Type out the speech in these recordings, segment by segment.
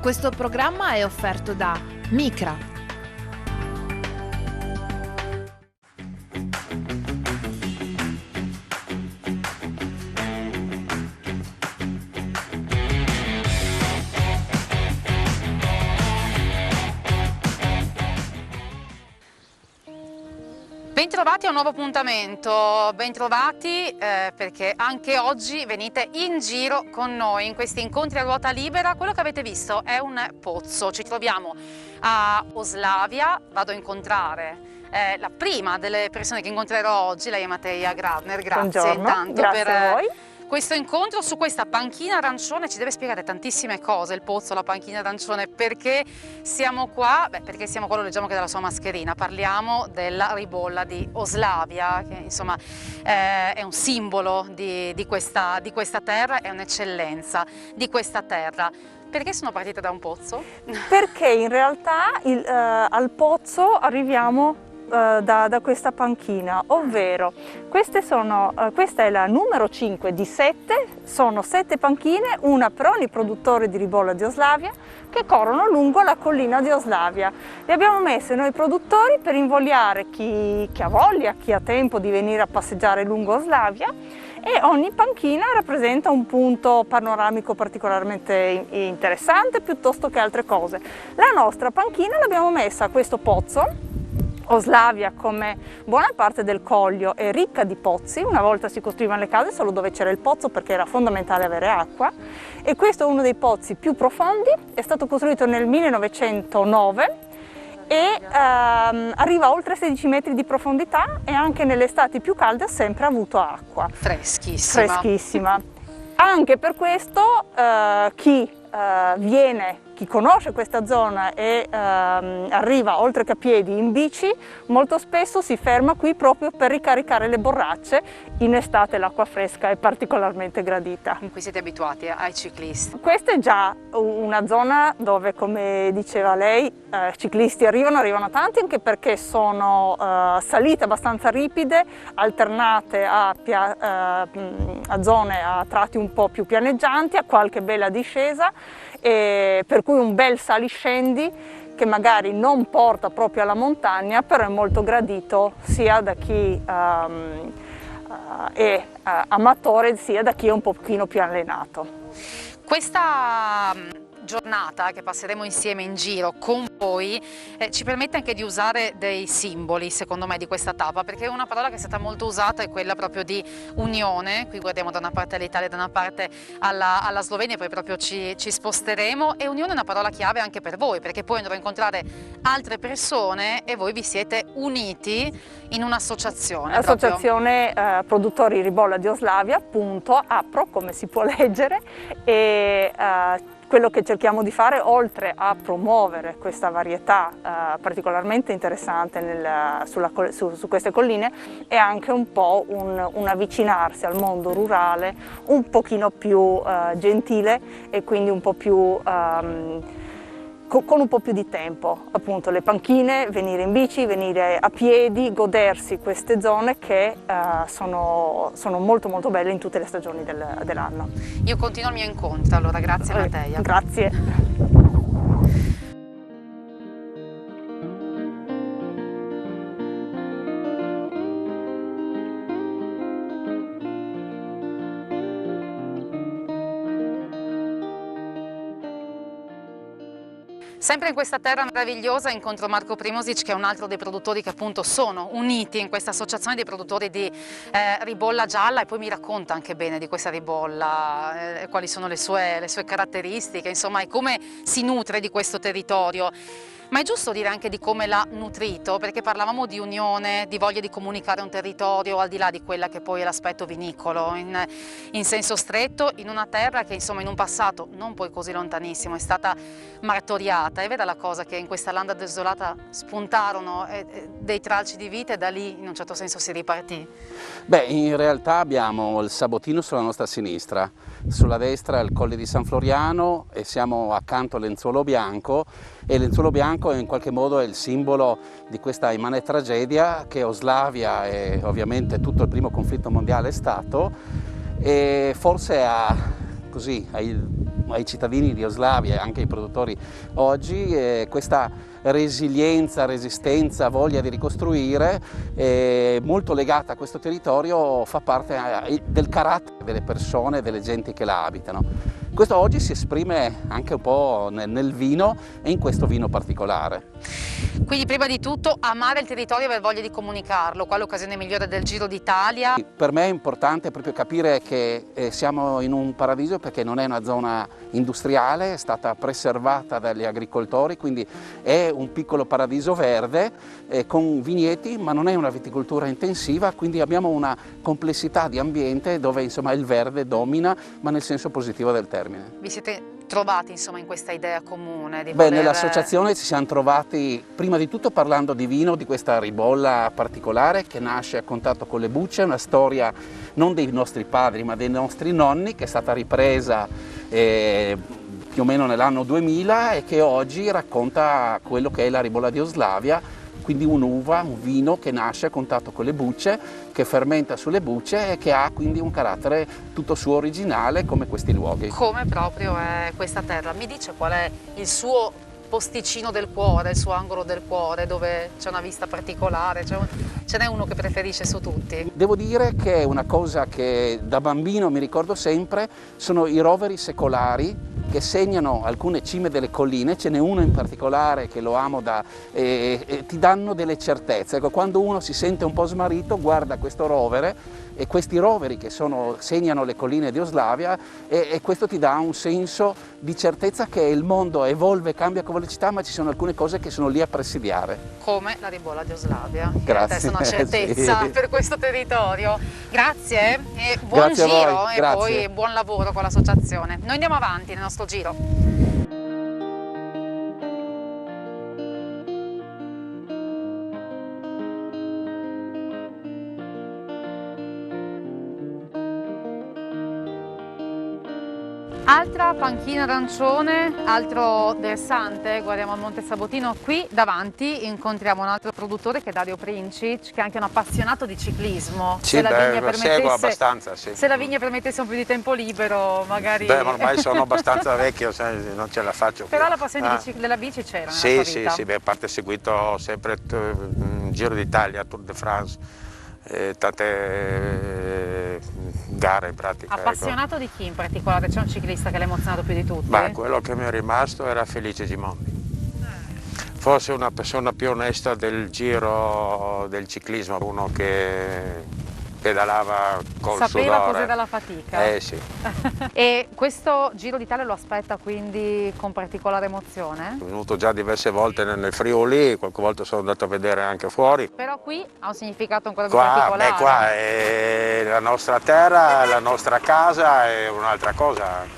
Questo programma è offerto da Micra. Bentrovati a un nuovo appuntamento, bentrovati perché anche oggi venite in giro con noi in questi incontri a ruota libera. Quello che avete visto è un pozzo, ci troviamo a Oslavia, vado a incontrare la prima delle persone che incontrerò oggi, lei è Mattea Gradner, grazie. Buongiorno, intanto grazie per a voi. Questo incontro su questa panchina arancione. Ci deve spiegare tantissime cose, il pozzo, la panchina arancione, perché siamo qua? Beh, perché siamo qua, lo leggiamo anche dalla sua mascherina, parliamo della ribolla di Oslavia, che insomma è un simbolo di questa terra, è un'eccellenza di questa terra. Perché sono partita da un pozzo? Perché in realtà al pozzo arriviamo da questa panchina, ovvero questa è la numero 5 di 7, sono 7 panchine, una per ogni produttore di ribolla di Oslavia, che corrono lungo la collina di Oslavia. Le abbiamo messe noi produttori per invogliare chi ha voglia, chi ha tempo di venire a passeggiare lungo Oslavia, e ogni panchina rappresenta un punto panoramico particolarmente interessante piuttosto che altre cose. La nostra panchina l'abbiamo messa a questo pozzo. Oslavia, come buona parte del Coglio, è ricca di pozzi. Una volta si costruivano le case solo dove c'era il pozzo perché era fondamentale avere acqua, e questo è uno dei pozzi più profondi, è stato costruito nel 1909 e arriva a oltre 16 metri di profondità, e anche nelle estati più calde ha sempre avuto acqua. Freschissima. Freschissima. Anche per questo chi conosce questa zona e arriva oltre che a piedi in bici, molto spesso si ferma qui proprio per ricaricare le borracce. In estate l'acqua fresca è particolarmente gradita. In cui siete abituati ai ciclisti? Questa è già una zona dove, come diceva lei, ciclisti arrivano tanti, anche perché sono salite abbastanza ripide, alternate a zone a tratti un po' più pianeggianti, a qualche bella discesa, per cui un bel saliscendi che magari non porta proprio alla montagna, però è molto gradito sia da chi è amatore sia da chi è un pochino più allenato. Questa giornata che passeremo insieme in giro con voi ci permette anche di usare dei simboli, secondo me, di questa tappa, perché una parola che è stata molto usata è quella proprio di unione. Qui guardiamo da una parte all'Italia, da una parte alla Slovenia, poi proprio ci sposteremo, e unione è una parola chiave anche per voi, perché poi andrò a incontrare altre persone e voi vi siete uniti in un'associazione. L'associazione Produttori Ribolla di Oslavia, appunto, APRO, come si può leggere, e quello che cerchiamo di fare, oltre a promuovere questa varietà particolarmente interessante su queste colline, è anche un po' un avvicinarsi al mondo rurale un pochino più gentile, e quindi un po' più con un po' più di tempo, appunto le panchine, venire in bici, venire a piedi, godersi queste zone che sono molto molto belle in tutte le stagioni dell'anno. Io continuo il mio incontro, allora grazie Mattea. Grazie. Sempre in questa terra meravigliosa incontro Marco Primosic, che è un altro dei produttori che appunto sono uniti in questa associazione dei produttori di ribolla gialla, e poi mi racconta anche bene di questa ribolla, quali sono le sue caratteristiche, insomma, e come si nutre di questo territorio. Ma è giusto dire anche di come l'ha nutrito, perché parlavamo di unione, di voglia di comunicare un territorio al di là di quella che poi è l'aspetto vinicolo, in senso stretto, in una terra che insomma in un passato non poi così lontanissimo è stata martoriata. È vera la cosa che in questa landa desolata spuntarono dei tralci di vita, e da lì in un certo senso si ripartì? Beh, in realtà abbiamo il Sabotino sulla nostra sinistra, sulla destra il Colle di San Floriano, e siamo accanto al Lenzuolo Bianco, e il Lenzuolo Bianco in qualche modo è il simbolo di questa immane tragedia che Oslavia e ovviamente tutto il primo conflitto mondiale è stato, e forse ha ai cittadini di Oslavia e anche ai produttori oggi questa resilienza, resistenza, voglia di ricostruire, molto legata a questo territorio, fa parte del carattere delle persone, delle genti che la abitano. Questo oggi si esprime anche un po' nel vino e in questo vino particolare. Quindi prima di tutto amare il territorio e aver voglia di comunicarlo, qual è l'occasione migliore del Giro d'Italia? Per me è importante proprio capire che siamo in un paradiso perché non è una zona industriale, è stata preservata dagli agricoltori, quindi è un piccolo paradiso verde con vigneti, ma non è una viticoltura intensiva, quindi abbiamo una complessità di ambiente dove insomma il verde domina, ma nel senso positivo del termine. Vi siete trovati insomma in questa idea comune di Beh, voler... nell'associazione ci siamo trovati prima di tutto parlando di vino, di questa ribolla particolare che nasce a contatto con le bucce, una storia non dei nostri padri ma dei nostri nonni, che è stata ripresa più o meno nell'anno 2000 e che oggi racconta quello che è la ribolla di Oslavia, quindi un'uva, un vino che nasce a contatto con le bucce, che fermenta sulle bucce e che ha quindi un carattere tutto suo originale come questi luoghi. Come proprio è questa terra? Mi dice qual è il suo posticino del cuore, il suo angolo del cuore, dove c'è una vista particolare, ce n'è uno che preferisce su tutti? Devo dire che una cosa che da bambino mi ricordo sempre sono i roveri secolari che segnano alcune cime delle colline, ce n'è uno in particolare che lo amo e ti danno delle certezze. Ecco, quando uno si sente un po' smarrito guarda questo rovere e questi roveri che segnano le colline di Oslavia e questo ti dà un senso di certezza che il mondo evolve, cambia con velocità, ma ci sono alcune cose che sono lì a presidiare. Come la ribolla di Oslavia. Grazie. Adesso una certezza Sì. per questo territorio. Grazie e buon Grazie a giro voi. e Grazie. poi buon lavoro con l'associazione. Noi andiamo avanti nel nostro giro. Altra panchina arancione, altro versante, guardiamo al Monte Sabotino. Qui davanti incontriamo un altro produttore che è Dario Princic, che è anche un appassionato di ciclismo. Sì, seguo abbastanza, sì. Se la vigna permettesse un po' di tempo libero, magari... Beh, ormai sono abbastanza vecchio, non ce la faccio più. Però la passione della bici c'era nella sì, tua sì, vita. sì, a parte seguito sempre Giro d'Italia, Tour de France, tante gare in pratica. Appassionato di chi in particolare? C'è un ciclista che l'ha emozionato più di tutti? Beh, quello che mi è rimasto era Felice Gimondi. Forse una persona più onesta del giro del ciclismo, uno che pedalava col Sapeva sudore. cos'era la fatica. Sì. E questo Giro d'Italia lo aspetta quindi con particolare emozione? Sono venuto già diverse volte nel Friuli, qualche volta sono andato a vedere anche fuori. Però qui ha un significato ancora più particolare. Qua è la nostra terra, la nostra casa, è un'altra cosa.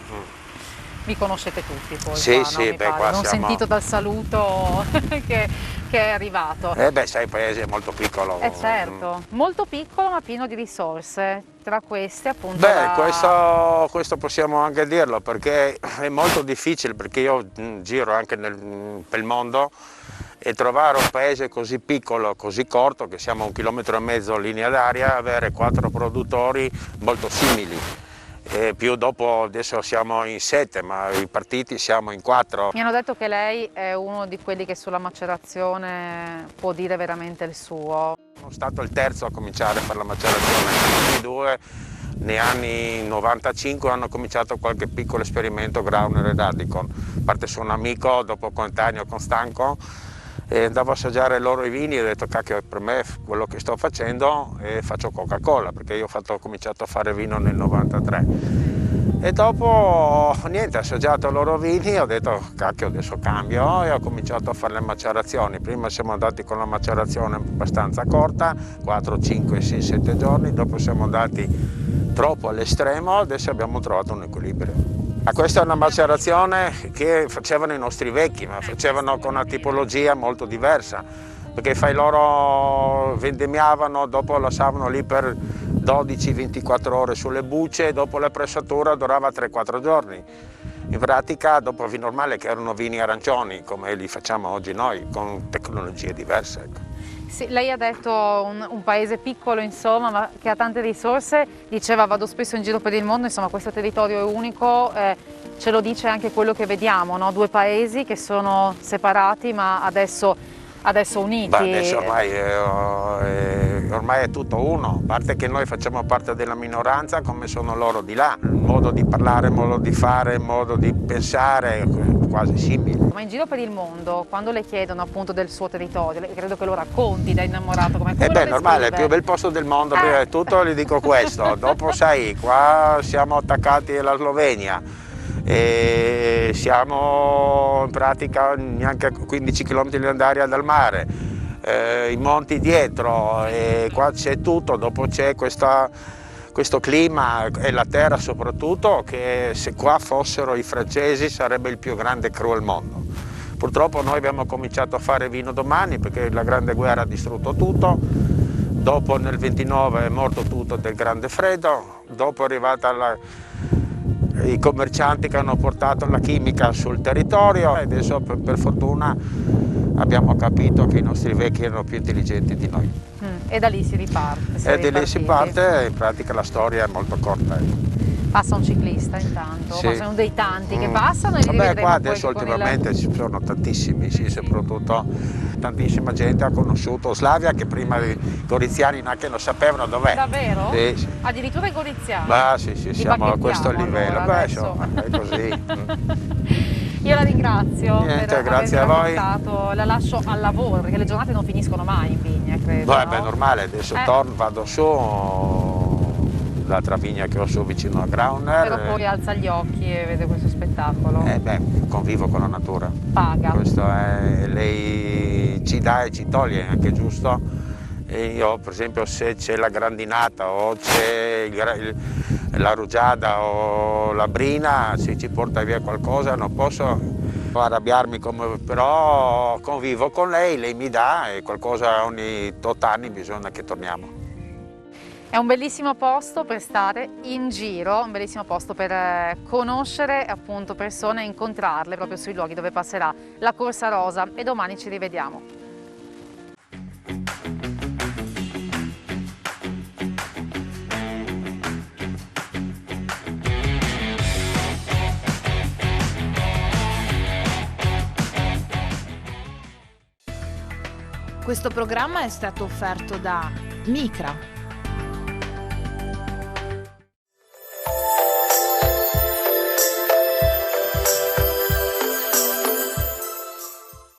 Vi conoscete tutti poi Sì, qua, sì, no? beh, qua L'ho siamo... sentito dal saluto che è arrivato. Sai, il paese è molto piccolo. Certo, molto piccolo ma pieno di risorse, tra queste appunto Beh, questo possiamo anche dirlo, perché è molto difficile, perché io giro anche per il mondo e trovare un paese così piccolo, così corto, che siamo 1,5 chilometri linea d'aria, avere 4 produttori molto simili. E più dopo, adesso siamo in 7, ma i partiti siamo in 4. Mi hanno detto che lei è uno di quelli che sulla macerazione può dire veramente il suo. Sono stato il terzo a cominciare a fare la macerazione, i due negli anni 95 hanno cominciato qualche piccolo esperimento Grauner e Radicon. A parte sono un amico, dopo coetaneo con Stanco, e andavo a assaggiare loro i vini e ho detto cacchio, per me quello che sto facendo e faccio Coca-Cola, perché io ho cominciato a fare vino nel 93 e dopo niente, ho assaggiato i loro vini e ho detto cacchio, adesso cambio, e ho cominciato a fare le macerazioni. Prima siamo andati con la macerazione abbastanza corta, 4, 5, 6, 7 giorni, dopo siamo andati troppo all'estremo, adesso abbiamo trovato un equilibrio. Questa è una macerazione che facevano i nostri vecchi, ma facevano con una tipologia molto diversa, perché loro vendemmiavano, dopo lasciavano lì per 12-24 ore sulle bucce e dopo la pressatura durava 3-4 giorni. In pratica, dopo vino normale, che erano vini arancioni, come li facciamo oggi noi, con tecnologie diverse. Ecco. Sì, lei ha detto un paese piccolo, insomma, ma che ha tante risorse, diceva vado spesso in giro per il mondo, insomma questo territorio è unico, ce lo dice anche quello che vediamo, no? Due paesi che sono separati ma adesso uniti. Beh, adesso ormai è tutto uno, a parte che noi facciamo parte della minoranza come sono loro di là, il modo di parlare, il modo di fare, il modo di pensare è quasi simile. Ma in giro per il mondo, quando le chiedono appunto del suo territorio, credo che lo racconti da innamorato, come lo Beh, normale, è il descrive? più bel posto del mondo, prima di tutto gli dico questo, dopo sai, qua siamo attaccati alla Slovenia e siamo in pratica neanche a 15 km all'aria dal mare, i monti dietro, e qua c'è tutto, dopo c'è questo clima e la terra soprattutto, che se qua fossero i francesi sarebbe il più grande cru al mondo. Purtroppo noi abbiamo cominciato a fare vino domani perché la Grande Guerra ha distrutto tutto, dopo nel 29 è morto tutto del grande freddo, dopo è arrivata i commercianti che hanno portato la chimica sul territorio e adesso per fortuna abbiamo capito che i nostri vecchi erano più intelligenti di noi. E da lì si riparte. E da lì si parte, in pratica la storia è molto corta. Passa un ciclista intanto, Sì. ma sono dei tanti che passano e li Vabbè, rivedremo qua poi adesso con il- ultimamente ci sono tantissimi, sì, soprattutto tantissima gente ha conosciuto Slavia che prima i goriziani neanche lo sapevano dov'è. Davvero? Sì, sì. Addirittura i goriziani? Beh, sì, Li siamo a questo bacchettiamo livello. allora, Beh, adesso. insomma, è così. Io la ringrazio Niente, per grazie avermi a voi. raccontato, la lascio al lavoro perché le giornate non finiscono mai in vigna, credo. Beh, no? beh, normale, adesso vado su, l'altra vigna che ho su vicino a Grauner. Però poi alza gli occhi e vede questo spettacolo. Beh, convivo con la natura. Paga. Questo è, lei ci dà e ci toglie, è anche giusto. E io per esempio se c'è la grandinata o c'è la rugiada o la brina, se ci porta via qualcosa non posso arrabbiarmi, però convivo con lei mi dà e qualcosa ogni 8 anni bisogna che torniamo. È un bellissimo posto per stare in giro, un bellissimo posto per conoscere appunto persone e incontrarle proprio sui luoghi dove passerà la Corsa Rosa e domani ci rivediamo. Questo programma è stato offerto da Micra.